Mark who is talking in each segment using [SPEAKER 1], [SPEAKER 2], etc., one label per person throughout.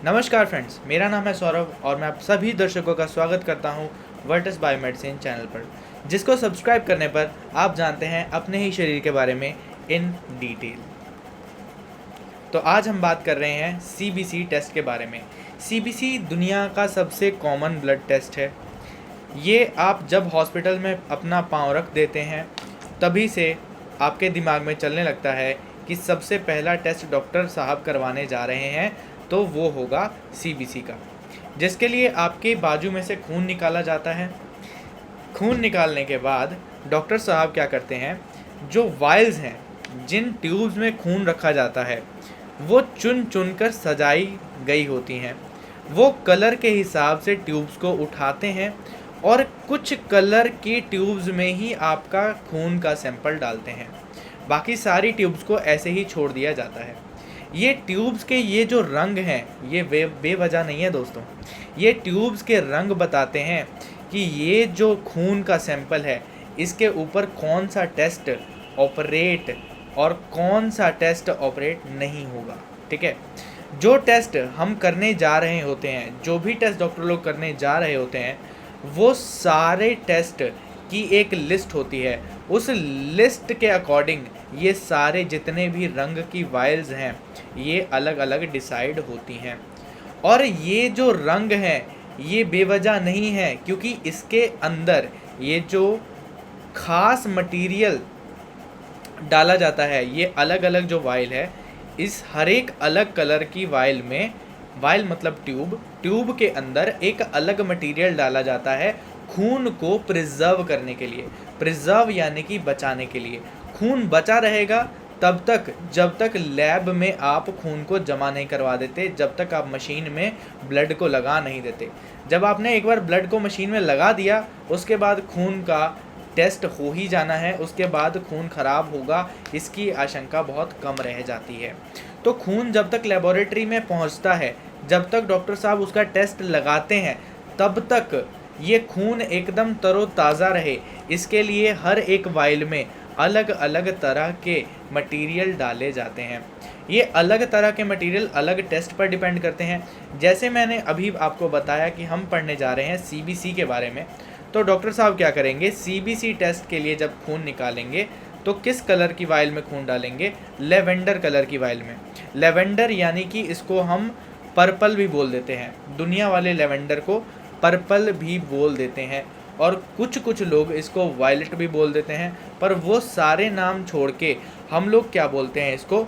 [SPEAKER 1] नमस्कार फ्रेंड्स, मेरा नाम है सौरभ और मैं आप सभी दर्शकों का स्वागत करता हूं वर्टस बायोमेडिसिन चैनल पर, जिसको सब्सक्राइब करने पर आप जानते हैं अपने ही शरीर के बारे में इन डिटेल। तो आज हम बात कर रहे हैं सीबीसी टेस्ट के बारे में। सीबीसी दुनिया का सबसे कॉमन ब्लड टेस्ट है। ये आप जब हॉस्पिटल में अपना पाँव रख देते हैं तभी से आपके दिमाग में चलने लगता है कि सबसे पहला टेस्ट डॉक्टर साहब करवाने जा रहे हैं, तो वो होगा सीबीसी का, जिसके लिए आपके बाजू में से खून निकाला जाता है। खून निकालने के बाद डॉक्टर साहब क्या करते हैं, जो वायल्स हैं, जिन ट्यूब्स में खून रखा जाता है, वो चुन चुन कर सजाई गई होती हैं। वो कलर के हिसाब से ट्यूब्स को उठाते हैं और कुछ कलर की ट्यूब्स में ही आपका खून का सैंपल डालते हैं। बाकी सारी ट्यूब्स को ऐसे ही छोड़ दिया जाता है। ये ट्यूब्स के ये जो रंग हैं, ये बेवजह नहीं है दोस्तों। ये ट्यूब्स के रंग बताते हैं कि ये जो खून का सैंपल है, इसके ऊपर कौन सा टेस्ट ऑपरेट और कौन सा टेस्ट ऑपरेट नहीं होगा। ठीक है, जो टेस्ट हम करने जा रहे होते हैं, जो भी टेस्ट डॉक्टर लोग करने जा रहे होते हैं, वो सारे टेस्ट की एक लिस्ट होती है। उस लिस्ट के अकॉर्डिंग ये सारे जितने भी रंग की वायल्स हैं, ये अलग अलग डिसाइड होती हैं। और ये जो रंग हैं, ये बेवजह नहीं है, क्योंकि इसके अंदर ये जो खास मटेरियल डाला जाता है, ये अलग अलग जो वायल है, इस हर एक अलग कलर की वायल में, वायल मतलब ट्यूब के अंदर एक अलग मटेरियल डाला जाता है खून को प्रिजर्व करने के लिए। प्रिजर्व यानी कि बचाने के लिए। खून बचा रहेगा तब तक, जब तक लैब में आप खून को जमा नहीं करवा देते, जब तक आप मशीन में ब्लड को लगा नहीं देते। जब आपने एक बार ब्लड को मशीन में लगा दिया, उसके बाद खून का टेस्ट हो ही जाना है, उसके बाद खून खराब होगा, इसकी आशंका बहुत कम रह जाती है। तो खून जब तक लेबोरेटरी में पहुंचता है, जब तक डॉक्टर साहब उसका टेस्ट लगाते हैं, तब तक ये खून एकदम तरोताज़ा रहे, इसके लिए हर एक वायल में अलग अलग तरह के मटेरियल डाले जाते हैं। ये अलग तरह के मटेरियल अलग टेस्ट पर डिपेंड करते हैं। जैसे मैंने अभी आपको बताया कि हम पढ़ने जा रहे हैं सीबीसी के बारे में, तो डॉक्टर साहब क्या करेंगे, सीबीसी टेस्ट के लिए जब खून निकालेंगे तो किस कलर की वायल में खून डालेंगे, लेवेंडर कलर की वायल में। लेवेंडर यानी कि इसको हम पर्पल भी बोल देते हैं, दुनिया वाले लेवेंडर को पर्पल भी बोल देते हैं, और कुछ लोग इसको वायलेट भी बोल देते हैं, पर वो सारे नाम छोड़ के हम लोग क्या बोलते हैं, इसको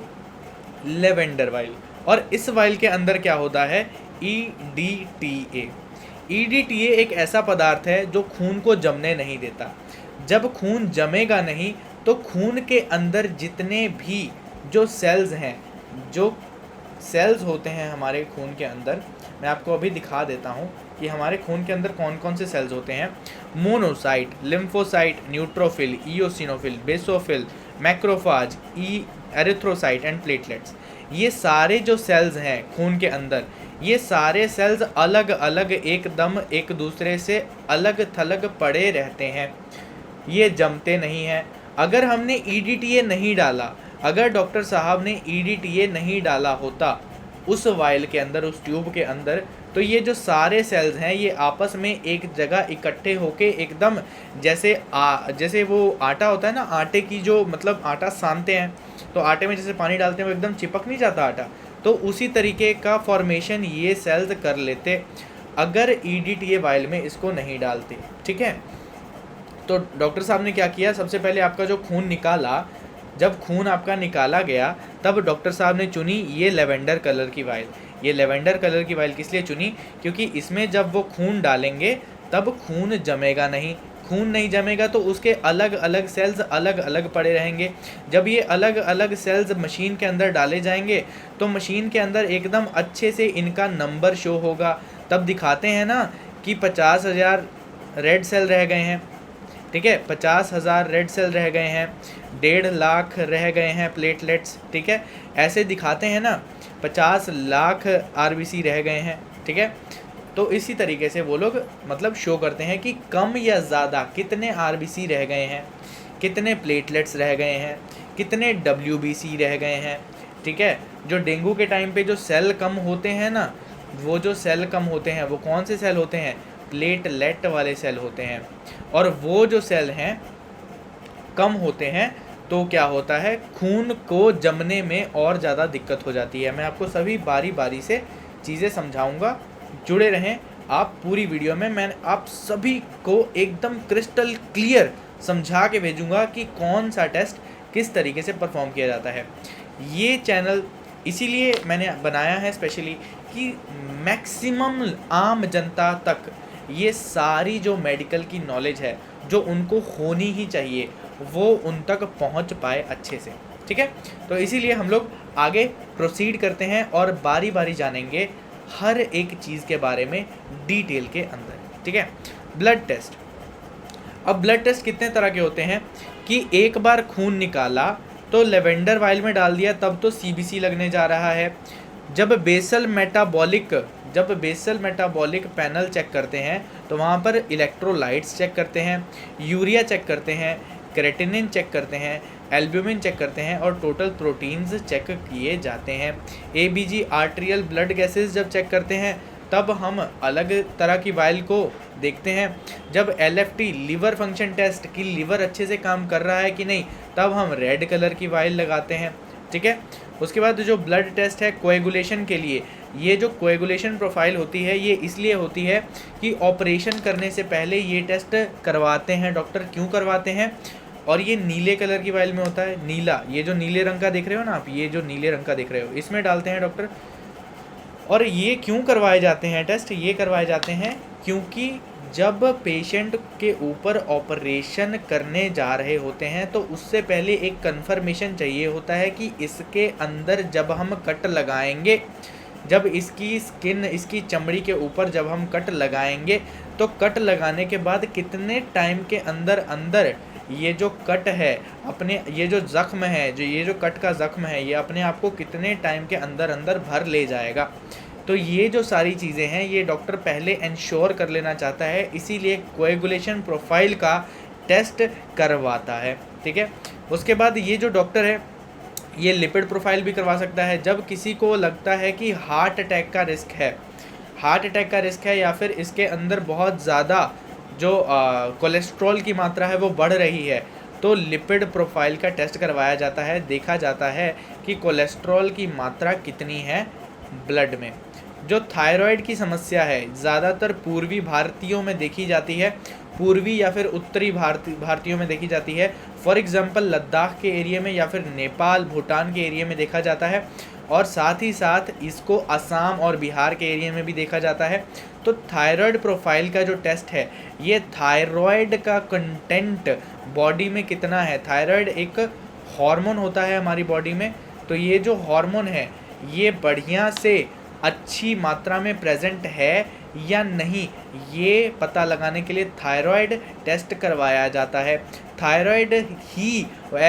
[SPEAKER 1] लेवेंडर वाइल। और इस वाइल के अंदर क्या होता है, EDTA। EDTA एक ऐसा पदार्थ है जो खून को जमने नहीं देता। जब खून जमेगा नहीं तो खून के अंदर जितने भी जो सेल्स हैं, जो सेल्स होते हैं हमारे खून के अंदर, मैं आपको अभी दिखा देता हूँ कि हमारे खून के अंदर कौन कौन से सेल्स होते हैं। Monocyte, lymphocyte, neutrophil, eosinophil, basophil, macrophage, erythrocyte and platelets. ये सारे जो सेल्स हैं खून के अंदर, ये सारे सेल्स अलग अलग एकदम एक दूसरे से अलग थलग पड़े रहते हैं, ये जमते नहीं हैं। अगर हमने EDTA नहीं डाला, अगर डॉक्टर साहब ने EDTA नहीं डाला होता उस वायल के अंदर, उस ट्यूब के अंदर, तो ये जो सारे सेल्स हैं, ये आपस में एक जगह इकट्ठे होके एकदम जैसे वो आटा होता है ना, आटे की जो मतलब आटा सानते हैं, तो आटे में जैसे पानी डालते हैं वो एकदम चिपक नहीं जाता आटा, तो उसी तरीके का फॉर्मेशन ये सेल्स कर लेते अगर EDTA वायल में इसको नहीं डालते। ठीक है, तो डॉक्टर साहब ने क्या किया, सबसे पहले आपका जो खून निकाला, जब खून आपका निकाला गया तब डॉक्टर साहब ने चुनी ये लेवेंडर कलर की वायल। ये लेवेंडर कलर की वायल किस लिए चुनी, क्योंकि इसमें जब वो खून डालेंगे तब खून जमेगा नहीं। खून नहीं जमेगा तो उसके अलग अलग सेल्स अलग अलग पड़े रहेंगे। जब ये अलग अलग सेल्स मशीन के अंदर डाले जाएंगे तो मशीन के अंदर एकदम अच्छे से इनका नंबर शो होगा। तब दिखाते हैं ना कि 50,000 रेड सेल रह गए हैं। ठीक है, 50,000 रेड सेल रह गए हैं, 1.5 लाख रह गए हैं प्लेटलेट्स। ठीक है, ऐसे दिखाते हैं ना, 50 लाख RBC रह गए हैं। ठीक है, तो इसी तरीके से वो लोग मतलब शो करते हैं कि कम या ज़्यादा कितने RBC रह गए हैं, कितने प्लेटलेट्स रह गए हैं, कितने WBC रह गए हैं। ठीक है, जो डेंगू के टाइम पे जो सेल कम होते हैं ना, वो जो सेल कम होते हैं वो कौन से सेल होते हैं? प्लेटलेट वाले सेल होते हैं। और वो जो सेल हैं कम होते हैं तो क्या होता है, खून को जमने में और ज़्यादा दिक्कत हो जाती है। मैं आपको सभी बारी बारी से चीज़ें समझाऊंगा, जुड़े रहें आप पूरी वीडियो में। मैं आप सभी को एकदम क्रिस्टल क्लियर समझा के भेजूंगा कि कौन सा टेस्ट किस तरीके से परफॉर्म किया जाता है। ये चैनल इसीलिए मैंने बनाया है स्पेशली कि मैक्सिमम आम जनता तक ये सारी जो मेडिकल की नॉलेज है जो उनको होनी ही चाहिए वो उन तक पहुंच पाए अच्छे से। ठीक है, तो इसीलिए हम लोग आगे प्रोसीड करते हैं और बारी बारी जानेंगे हर एक चीज़ के बारे में डिटेल के अंदर। ठीक है, ब्लड टेस्ट। अब ब्लड टेस्ट कितने तरह के होते हैं कि एक बार खून निकाला तो लेवेंडर वाइल में डाल दिया तब तो सीबीसी लगने जा रहा है। जब बेसल मेटाबॉलिक पैनल चेक करते हैं तो वहाँ पर इलेक्ट्रोलाइट्स चेक करते हैं, यूरिया चेक करते हैं, क्रेटिनिन चेक करते हैं, एल्ब्यूमिन चेक करते हैं और टोटल प्रोटीन्स चेक किए जाते हैं। एबीजी आर्टेरियल ब्लड गैसेस जब चेक करते हैं तब हम अलग तरह की वाइल को देखते हैं। जब एलएफटी लिवर फंक्शन टेस्ट कि लिवर अच्छे से काम कर रहा है कि नहीं तब हम रेड कलर की वाइल लगाते हैं। ठीक है, उसके बाद जो ब्लड टेस्ट है कोएगुलेशन के लिए, ये जो कोएगुलेशन प्रोफाइल होती है ये इसलिए होती है कि ऑपरेशन करने से पहले ये टेस्ट करवाते हैं डॉक्टर। क्यों करवाते हैं? और ये नीले कलर की वाइल में होता है, नीला, ये जो नीले रंग का देख रहे हो ना आप, ये जो नीले रंग का देख रहे हो इसमें डालते हैं डॉक्टर। और ये क्यों करवाए जाते हैं टेस्ट? ये करवाए जाते हैं क्योंकि जब पेशेंट के ऊपर ऑपरेशन करने जा रहे होते हैं तो उससे पहले एक कंफर्मेशन चाहिए होता है कि इसके अंदर जब हम कट लगाएंगे, जब इसकी स्किन, इसकी चमड़ी के ऊपर जब हम कट लगाएंगे तो कट लगाने के बाद कितने टाइम के अंदर अंदर ये जो कट है अपने, ये जो ज़ख्म है, जो ये जो कट का ज़ख्म है ये अपने आप को कितने टाइम के अंदर अंदर भर ले जाएगा। तो ये जो सारी चीज़ें हैं ये डॉक्टर पहले इंश्योर कर लेना चाहता है, इसीलिए कोएगुलेशन प्रोफाइल का टेस्ट करवाता है। ठीक है, उसके बाद ये जो डॉक्टर है ये लिपिड प्रोफाइल भी करवा सकता है। जब किसी को लगता है कि हार्ट अटैक का रिस्क है या फिर इसके अंदर बहुत ज़्यादा जो कोलेस्ट्रॉल की मात्रा है वो बढ़ रही है तो लिपिड प्रोफाइल का टेस्ट करवाया जाता है। देखा जाता है कि कोलेस्ट्रॉल की मात्रा कितनी है ब्लड में। जो थायराइड की समस्या है ज़्यादातर पूर्वी भारतीयों में देखी जाती है, पूर्वी या फिर उत्तरी भारतीयों में देखी जाती है। फॉर एग्जांपल लद्दाख के एरिया में या फिर नेपाल भूटान के एरिया में देखा जाता है और साथ ही साथ इसको असम और बिहार के एरिया में भी देखा जाता है। तो थायराइड प्रोफाइल का जो टेस्ट है ये थायराइड का कंटेंट बॉडी में कितना है। थायराइड एक हार्मोन होता है हमारी बॉडी में, तो ये जो हार्मोन है ये बढ़िया से अच्छी मात्रा में प्रेजेंट है या नहीं ये पता लगाने के लिए थायराइड टेस्ट करवाया जाता है। थायराइड ही वह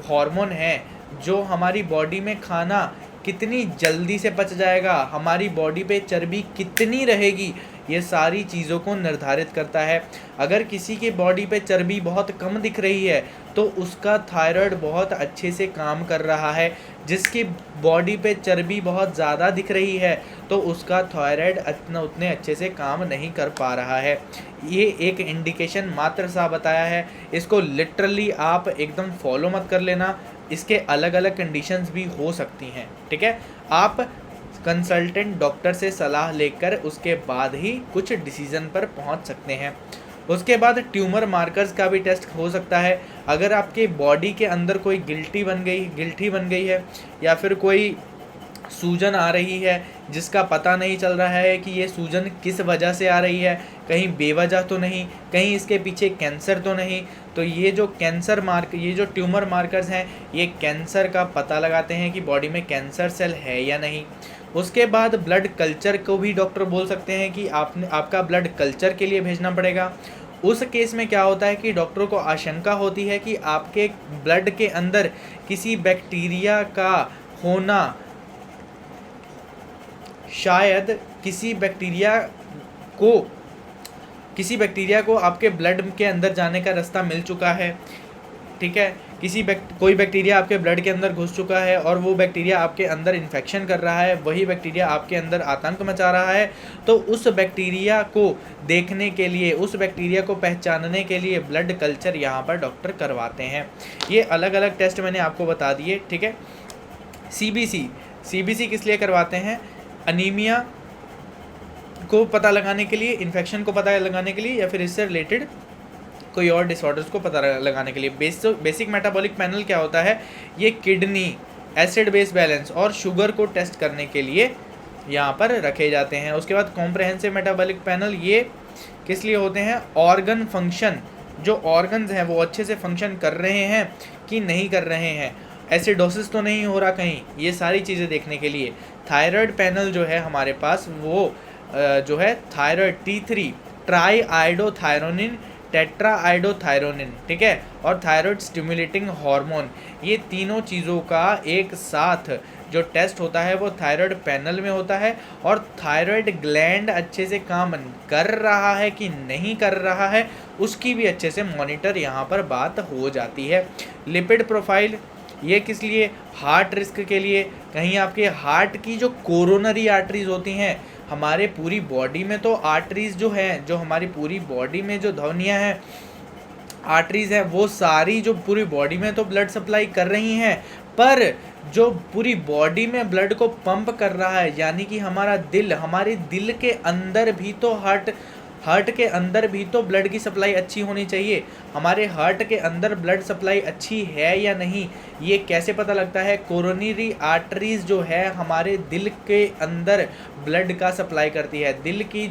[SPEAKER 1] हार्मोन है जो हमारी बॉडी में खाना कितनी जल्दी से पच जाएगा, हमारी बॉडी पे चर्बी कितनी रहेगी, ये सारी चीज़ों को निर्धारित करता है। अगर किसी की बॉडी पे चर्बी बहुत कम दिख रही है तो उसका थायराइड बहुत अच्छे से काम कर रहा है। जिसकी बॉडी पे चर्बी बहुत ज़्यादा दिख रही है तो उसका थायराइड उतने अच्छे से काम नहीं कर पा रहा है। ये एक इंडिकेशन मात्र सा बताया है, इसको लिटरली आप एकदम फॉलो मत कर लेना, इसके अलग अलग कंडीशंस भी हो सकती हैं। ठीक है, आप कंसल्टेंट डॉक्टर से सलाह लेकर उसके बाद ही कुछ डिसीज़न पर पहुंच सकते हैं। उसके बाद ट्यूमर मार्कर्स का भी टेस्ट हो सकता है। अगर आपके बॉडी के अंदर कोई गिल्टी बन गई है या फिर कोई सूजन आ रही है जिसका पता नहीं चल रहा है कि ये सूजन किस वजह से आ रही है, कहीं बेवजह तो नहीं, कहीं इसके पीछे कैंसर तो नहीं, तो ये जो ट्यूमर मार्कर्स हैं ये कैंसर का पता लगाते हैं कि बॉडी में कैंसर सेल है या नहीं। उसके बाद ब्लड कल्चर को भी डॉक्टर बोल सकते हैं कि आपका ब्लड कल्चर के लिए भेजना पड़ेगा। उस केस में क्या होता है कि डॉक्टरों को आशंका होती है कि आपके ब्लड के अंदर किसी बैक्टीरिया का होना, शायद किसी बैक्टीरिया को आपके ब्लड के अंदर जाने का रास्ता मिल चुका है। ठीक है, कोई बैक्टीरिया आपके ब्लड के अंदर घुस चुका है और वो बैक्टीरिया आपके अंदर इन्फेक्शन कर रहा है, वही बैक्टीरिया आपके अंदर आतंक मचा रहा है, तो उस बैक्टीरिया को देखने के लिए, उस बैक्टीरिया को पहचानने के लिए ब्लड कल्चर यहाँ पर डॉक्टर करवाते हैं। ये अलग अलग टेस्ट मैंने आपको बता दिए, ठीक है। सीबीसी किस लिए करवाते हैं? अनीमिया को पता लगाने के लिए, इन्फेक्शन को पता लगाने के लिए, या फिर इससे रिलेटेड कोई और डिसऑर्डर्स को पता लगाने के लिए। बेसिक मेटाबॉलिक पैनल क्या होता है? ये किडनी, एसिड बेस बैलेंस और शुगर को टेस्ट करने के लिए यहाँ पर रखे जाते हैं। उसके बाद कॉम्प्रहेंसिव मेटाबॉलिक पैनल, ये किस लिए होते हैं? ऑर्गन फंक्शन, जो ऑर्गन्स हैं वो अच्छे से फंक्शन कर रहे हैं कि नहीं कर रहे हैं, एसिडोसिस तो नहीं हो रहा कहीं, ये सारी चीज़ें देखने के लिए। थायराइड पैनल जो है हमारे पास, वो जो है thyroid T3, try iodothyronine, tetra iodothyronine, ठीक है, और थायराइड स्टिमुलेटिंग हार्मोन, ये तीनों चीज़ों का एक साथ जो टेस्ट होता है वो थायराइड पैनल में होता है। और थायराइड ग्लैंड अच्छे से काम कर रहा है कि नहीं कर रहा है, उसकी भी अच्छे से मॉनिटर यहाँ पर बात हो जाती है। लिपिड प्रोफाइल, ये किस लिए? हार्ट रिस्क के लिए। कहीं आपके हार्ट की जो कोरोनरी आर्टरीज होती हैं, हमारे पूरी बॉडी में तो आर्टरीज जो हैं, जो हमारी पूरी बॉडी में जो धमनियाँ हैं, आर्टरीज हैं, वो सारी जो पूरी बॉडी में तो ब्लड सप्लाई कर रही हैं, पर जो पूरी बॉडी में ब्लड को पंप कर रहा है, यानी कि हमारा दिल, हमारे दिल के अंदर भी तो हार्ट के अंदर भी तो ब्लड की सप्लाई अच्छी होनी चाहिए। हमारे हार्ट के अंदर ब्लड सप्लाई अच्छी है या नहीं, ये कैसे पता लगता है? कोरोनरी आर्टरीज जो है हमारे दिल के अंदर ब्लड का सप्लाई करती है। दिल की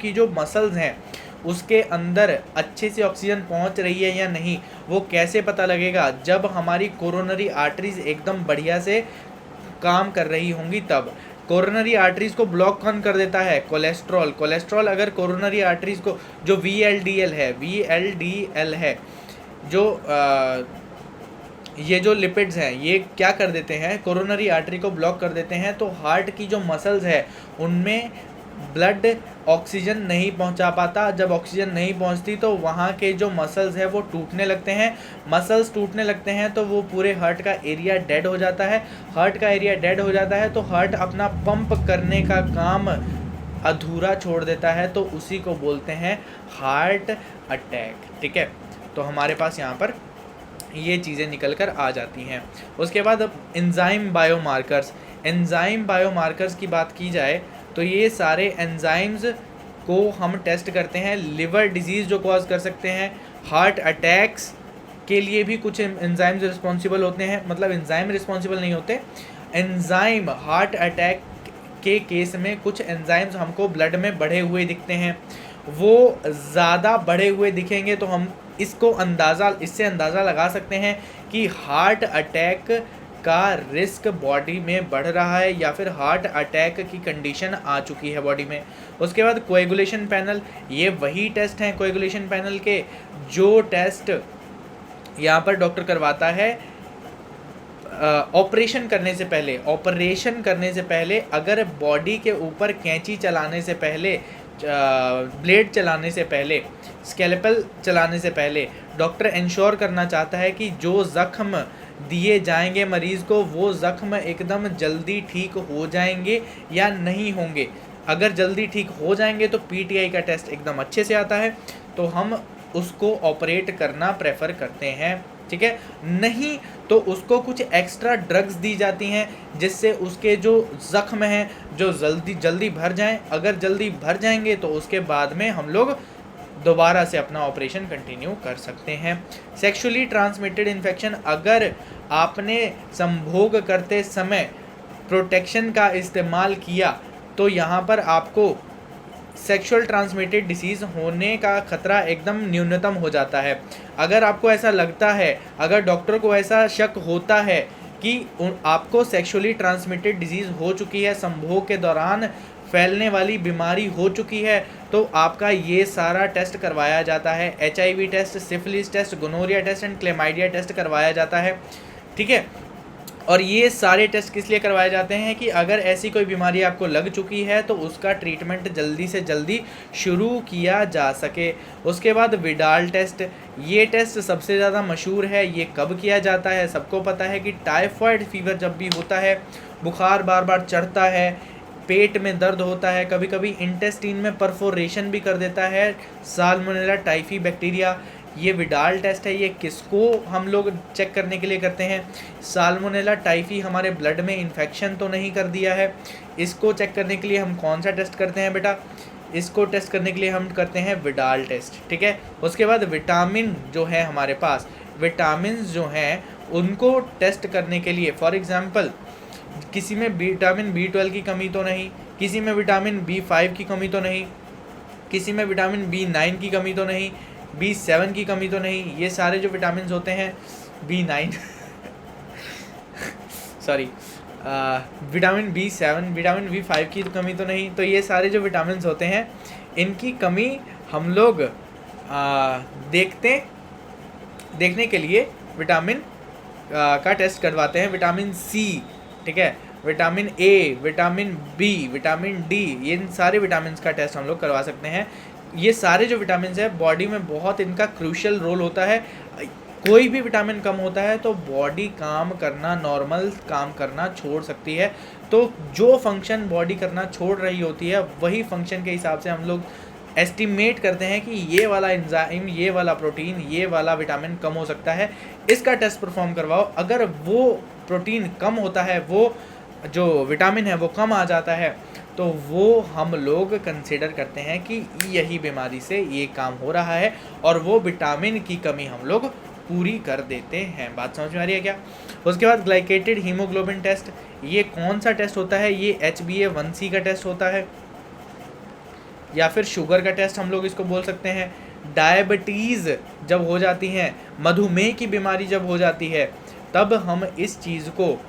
[SPEAKER 1] जो मसल्स हैं उसके अंदर अच्छे से ऑक्सीजन पहुंच रही है या नहीं, वो कैसे पता लगेगा? जब हमारी कोरोनरी आर्टरीज एकदम बढ़िया से काम कर रही होंगी तब। कोरोनरी आर्टरीज को ब्लॉक कौन कर देता है? कोलेस्ट्रॉल अगर कोरोनरी आर्टरीज को, जो VLDL है, जो ये जो लिपिड्स हैं ये क्या कर देते हैं? कोरोनरी आर्टरी को ब्लॉक कर देते हैं। तो हार्ट की जो मसल्स है उनमें ब्लड ऑक्सीजन नहीं पहुंचा पाता। जब ऑक्सीजन नहीं पहुंचती तो वहाँ के जो मसल्स है वो टूटने लगते हैं। मसल्स टूटने लगते हैं तो वो पूरे हार्ट का एरिया डेड हो जाता है। हार्ट का एरिया डेड हो जाता है तो हार्ट अपना पंप करने का काम अधूरा छोड़ देता है, तो उसी को बोलते हैं हार्ट अटैक, ठीक है। तो हमारे पास यहाँ पर ये चीज़ें निकल कर आ जाती हैं। उसके बाद अब एंजाइम बायोमार्कर्स की बात की जाए तो ये सारे एंजाइम्स को हम टेस्ट करते हैं। लिवर डिजीज़ जो कॉज कर सकते हैं, हार्ट अटैक्स के लिए भी कुछ एंजाइम्स रिस्पॉन्सिबल होते हैं, मतलब एंजाइम रिस्पॉन्सिबल नहीं होते। एंजाइम हार्ट अटैक के केस में कुछ एंजाइम्स हमको ब्लड में बढ़े हुए दिखते हैं। वो ज़्यादा बढ़े हुए दिखेंगे तो हम इससे अंदाज़ा लगा सकते हैं कि हार्ट अटैक का रिस्क बॉडी में बढ़ रहा है या फिर हार्ट अटैक की कंडीशन आ चुकी है बॉडी में। उसके बाद कोएगुलेशन पैनल, ये वही टेस्ट हैं कोएगुलेशन पैनल के जो टेस्ट यहाँ पर डॉक्टर करवाता है ऑपरेशन करने से पहले। अगर बॉडी के ऊपर कैंची चलाने से पहले, ब्लेड चलाने से पहले, स्कैल्पेल चलाने से पहले डॉक्टर इंश्योर करना चाहता है कि जो ज़ख्म दिए जाएंगे मरीज़ को वो ज़ख्म एकदम जल्दी ठीक हो जाएंगे या नहीं होंगे। अगर जल्दी ठीक हो जाएंगे तो PTI का टेस्ट एकदम अच्छे से आता है, तो हम उसको ऑपरेट करना प्रेफर करते हैं, ठीक है। नहीं तो उसको कुछ एक्स्ट्रा ड्रग्स दी जाती हैं जिससे उसके जो ज़ख्म हैं जो जल्दी भर जाएं। अगर जल्दी भर जाएंगे तो उसके बाद में हम लोग दोबारा से अपना ऑपरेशन कंटिन्यू कर सकते हैं। सेक्सुअली ट्रांसमिटेड इन्फेक्शन, अगर आपने संभोग करते समय प्रोटेक्शन का इस्तेमाल किया तो यहाँ पर आपको सेक्सुअल ट्रांसमिटेड डिसीज़ होने का खतरा एकदम न्यूनतम हो जाता है। अगर आपको ऐसा लगता है, अगर डॉक्टर को ऐसा शक होता है कि आपको सेक्सुअली ट्रांसमिटेड डिसीज़ हो चुकी है, संभोग के दौरान फैलने वाली बीमारी हो चुकी है, तो आपका ये सारा टेस्ट करवाया जाता है। HIV test, syphilis test, gonorrhoea test and chlamydia test करवाया जाता है, ठीक है। और ये सारे टेस्ट किस लिए करवाए जाते हैं कि अगर ऐसी कोई बीमारी आपको लग चुकी है तो उसका ट्रीटमेंट जल्दी से जल्दी शुरू किया जा सके। उसके बाद विडाल टेस्ट, ये टेस्ट सबसे ज़्यादा मशहूर है। ये कब किया जाता है? सबको पता है कि टाइफाइड फीवर जब भी होता है, बुखार बार बार चढ़ता है, पेट में दर्द होता है, कभी कभी इंटेस्टीन में परफोरेशन भी कर देता है साल्मोनेला टाइफी बैक्टीरिया, ये विडाल टेस्ट है। ये किसको हम लोग चेक करने के लिए करते हैं? साल्मोनेला टाइफी हमारे ब्लड में इन्फेक्शन तो नहीं कर दिया है। इसको चेक करने के लिए हम कौन सा टेस्ट करते हैं बेटा? इसको टेस्ट करने के लिए हम करते हैं विडाल टेस्ट, ठीक है। उसके बाद विटामिन जो है हमारे पास, विटामिन जो हैं उनको टेस्ट करने के लिए, फॉर एग्जांपल किसी में विटामिन B12 की कमी तो नहीं, किसी में विटामिन B5 की कमी तो नहीं, किसी में विटामिन B9 की कमी तो नहीं, B7 की कमी तो नहीं। ये सारे जो विटामिन होते हैं B9 sorry vitamin B7, vitamin B5 की कमी तो नहीं। तो ये सारे जो विटामिन होते हैं इनकी कमी हम लोग देखने के लिए विटामिन का टेस्ट करवाते हैं। विटामिन C, ठीक है, vitamin A, vitamin B, vitamin D, ये सारे विटामिन का टेस्ट हम लोग करवा सकते हैं। ये सारे जो विटामिन है बॉडी में बहुत इनका क्रूशियल रोल होता है। कोई भी विटामिन कम होता है तो बॉडी काम करना, नॉर्मल काम करना छोड़ सकती है। तो जो फंक्शन बॉडी करना छोड़ रही होती है वही फंक्शन के हिसाब से हम लोग एस्टिमेट करते हैं कि ये वाला एंजाइम, ये वाला प्रोटीन, ये वाला विटामिन कम हो सकता है, इसका टेस्ट परफॉर्म करवाओ। अगर वो प्रोटीन कम होता है, वो जो विटामिन है वो कम आ जाता है, तो वो हम लोग कंसिडर करते हैं कि यही बीमारी से ये काम हो रहा है और वो विटामिन की कमी हम लोग पूरी कर देते हैं। बात समझ में आ रही है क्या? उसके बाद ग्लाइकेटेड हीमोग्लोबिन टेस्ट, ये कौन सा टेस्ट होता है? ये HbA1c का टेस्ट होता है या फिर शुगर का टेस्ट हम लोग इसको बोल सकते हैं। डायबिटीज़ जब हो जाती है, मधुमेह की बीमारी जब हो जाती है, तब हम इस चीज़ को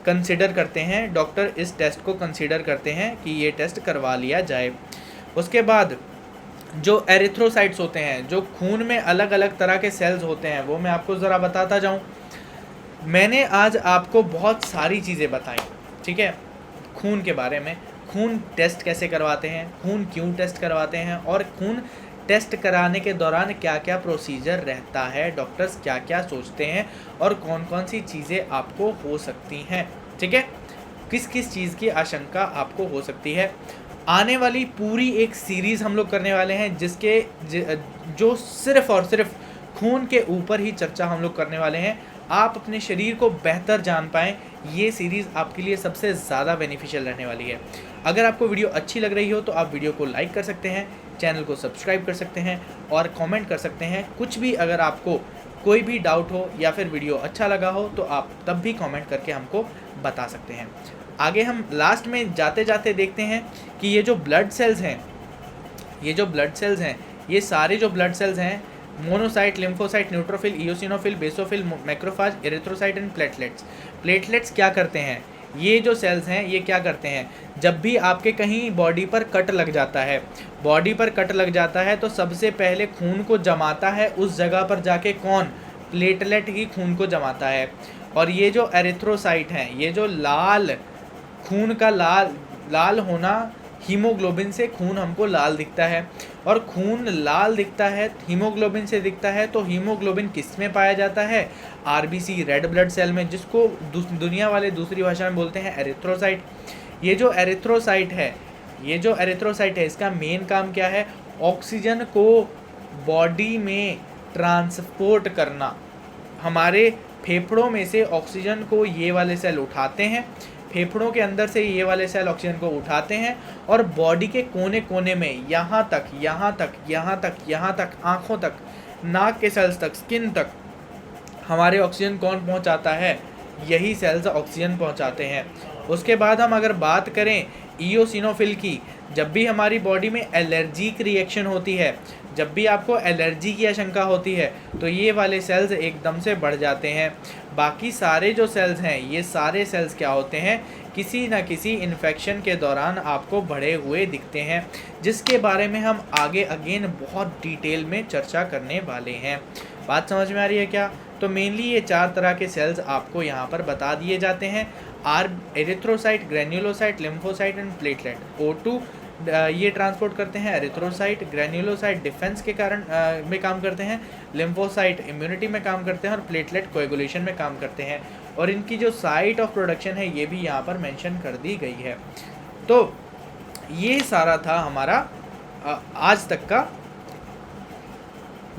[SPEAKER 1] कंसिडर करते हैं, डॉक्टर इस टेस्ट को कंसिडर करते हैं कि ये टेस्ट करवा लिया जाए। उसके बाद जो एरिथ्रोसाइट्स होते हैं, जो खून में अलग अलग तरह के सेल्स होते हैं, वो मैं आपको ज़रा बताता जाऊँ। मैंने आज आपको बहुत सारी चीज़ें बताई, ठीक है, खून के बारे में। खून टेस्ट कैसे करवाते हैं, खून क्यों टेस्ट करवाते हैं, और खून टेस्ट कराने के दौरान क्या क्या प्रोसीजर रहता है, डॉक्टर्स क्या क्या सोचते हैं, और कौन कौन सी चीज़ें आपको हो सकती हैं, ठीक है, किस किस चीज़ की आशंका आपको हो सकती है। आने वाली पूरी एक सीरीज़ हम लोग करने वाले हैं जिसके जो सिर्फ़ और सिर्फ खून के ऊपर ही चर्चा हम लोग करने वाले हैं। आप अपने शरीर को बेहतर जान पाएँ, ये सीरीज़ आपके लिए सबसे ज़्यादा बेनिफिशियल रहने वाली है। अगर आपको वीडियो अच्छी लग रही हो तो आप वीडियो को लाइक कर सकते हैं, चैनल को सब्सक्राइब कर सकते हैं और कमेंट कर सकते हैं। कुछ भी अगर आपको कोई भी डाउट हो या फिर वीडियो अच्छा लगा हो तो आप तब भी कमेंट करके हमको बता सकते हैं। आगे हम लास्ट में जाते जाते देखते हैं कि ये जो ब्लड सेल्स हैं, ये सारे जो ब्लड सेल्स हैं, monocyte, lymphocyte, neutrophil, eosinophil, basophil, macrophage, erythrocyte and platelets क्या करते हैं? ये जो सेल्स हैं ये क्या करते हैं? जब भी आपके कहीं बॉडी पर कट लग जाता है, तो सबसे पहले खून को जमाता है उस जगह पर जाके कौन? प्लेटलेट ही खून को जमाता है। और ये जो एरिथ्रोसाइट हैं, ये जो लाल खून का लाल होना, हीमोग्लोबिन से खून हमको लाल दिखता है, और खून लाल दिखता है, हीमोग्लोबिन से दिखता है। तो हीमोग्लोबिन किस में पाया जाता है? RBC, रेड ब्लड सेल में, जिसको दुनिया वाले दूसरी भाषा में बोलते हैं एरिथ्रोसाइट। ये जो एरिथ्रोसाइट है इसका मेन काम क्या है? ऑक्सीजन को बॉडी में ट्रांसपोर्ट करना। हमारे फेफड़ों में से ऑक्सीजन को ये वाले सेल उठाते हैं, फेफड़ों के अंदर से ये वाले सेल ऑक्सीजन को उठाते हैं और बॉडी के कोने कोने में यहाँ तक आँखों तक, नाक के सेल्स तक, स्किन तक हमारे ऑक्सीजन कौन पहुँचाता है? यही सेल्स ऑक्सीजन पहुँचाते हैं। उसके बाद हम अगर बात करें इयोसिनोफिल की, जब भी हमारी बॉडी में एलर्जिक रिएक्शन होती है, जब भी आपको एलर्जी की आशंका होती है, तो ये वाले सेल्स एकदम से बढ़ जाते हैं। बाकी सारे जो सेल्स हैं, ये सारे सेल्स क्या होते हैं? किसी न किसी इन्फेक्शन के दौरान आपको बढ़े हुए दिखते हैं, जिसके बारे में हम आगे अगेन बहुत डिटेल में चर्चा करने वाले हैं। बात समझ में आ रही है क्या? तो मेनली ये 4 तरह के सेल्स आपको यहाँ पर बता दिए जाते हैं, erythrocyte, granulocyte, lymphocyte and platelet. O2 ये ट्रांसपोर्ट करते हैं, एरिथ्रोसाइट, ग्रेन्युलोसाइट डिफेंस के कारण में काम करते हैं, लिम्फोसाइट इम्यूनिटी में काम करते हैं और प्लेटलेट कोएगुलेशन में काम करते हैं। और इनकी जो साइट ऑफ प्रोडक्शन है ये भी यहाँ पर मेंशन कर दी गई है। तो ये सारा था हमारा आज तक का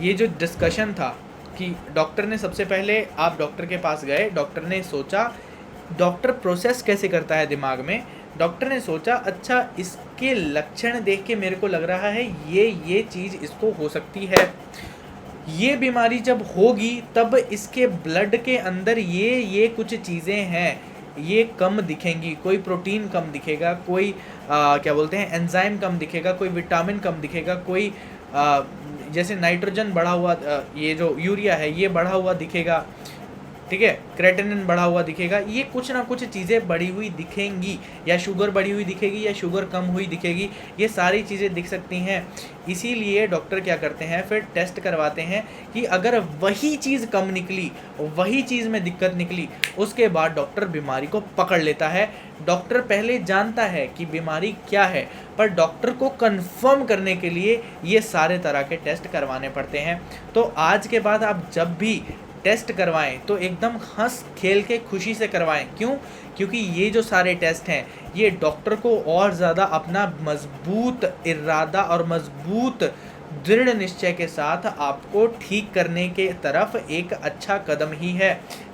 [SPEAKER 1] ये जो डिस्कशन था कि डॉक्टर ने सबसे पहले, आप डॉक्टर के पास गए, डॉक्टर ने सोचा, डॉक्टर प्रोसेस कैसे करता है दिमाग में, डॉक्टर ने सोचा अच्छा इसके लक्षण देख के मेरे को लग रहा है ये चीज़ इसको हो सकती है, ये बीमारी जब होगी तब इसके ब्लड के अंदर ये कुछ चीज़ें हैं, ये कम दिखेंगी, कोई प्रोटीन कम दिखेगा, कोई क्या बोलते हैं एंजाइम कम दिखेगा, कोई विटामिन कम दिखेगा, कोई जैसे नाइट्रोजन बढ़ा हुआ, ये जो यूरिया है ये बढ़ा हुआ दिखेगा, ठीक है, क्रेटिनिन बढ़ा हुआ दिखेगा, ये कुछ ना कुछ चीज़ें बढ़ी हुई दिखेंगी, या शुगर बढ़ी हुई दिखेगी या शुगर कम हुई दिखेगी, ये सारी चीज़ें दिख सकती हैं। इसीलिए डॉक्टर क्या करते हैं, फिर टेस्ट करवाते हैं कि अगर वही चीज़ कम निकली, वही चीज़ में दिक्कत निकली, उसके बाद डॉक्टर बीमारी को पकड़ लेता है। डॉक्टर पहले जानता है कि बीमारी क्या है, पर डॉक्टर को कंफर्म करने के लिए ये सारे तरह के टेस्ट करवाने पड़ते हैं। तो आज के बाद आप जब भी टेस्ट करवाएं तो एकदम हंस खेल के खुशी से करवाएं। क्यों? क्योंकि ये जो सारे टेस्ट हैं ये डॉक्टर को और ज़्यादा अपना मजबूत इरादा और मजबूत दृढ़ निश्चय के साथ आपको ठीक करने के तरफ एक अच्छा कदम ही है,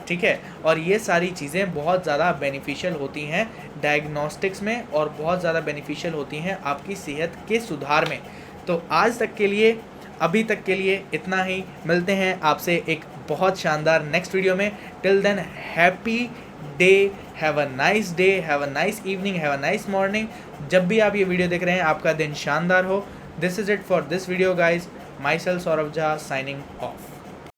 [SPEAKER 1] ठीक है। और ये सारी चीज़ें बहुत ज़्यादा बेनिफिशियल होती हैं डायग्नोस्टिक्स में, और बहुत ज़्यादा बेनिफिशियल होती हैं आपकी सेहत के सुधार में। तो आज तक के लिए, अभी तक के लिए इतना ही। मिलते हैं आपसे एक बहुत शानदार नेक्स्ट वीडियो में। Till than happy day, have a nice day, have a nice evening, have a nice morning. जब भी आप ये वीडियो देख रहे हैं आपका दिन शानदार हो। This is it for this video guys. My self Saurabh Jha signing off.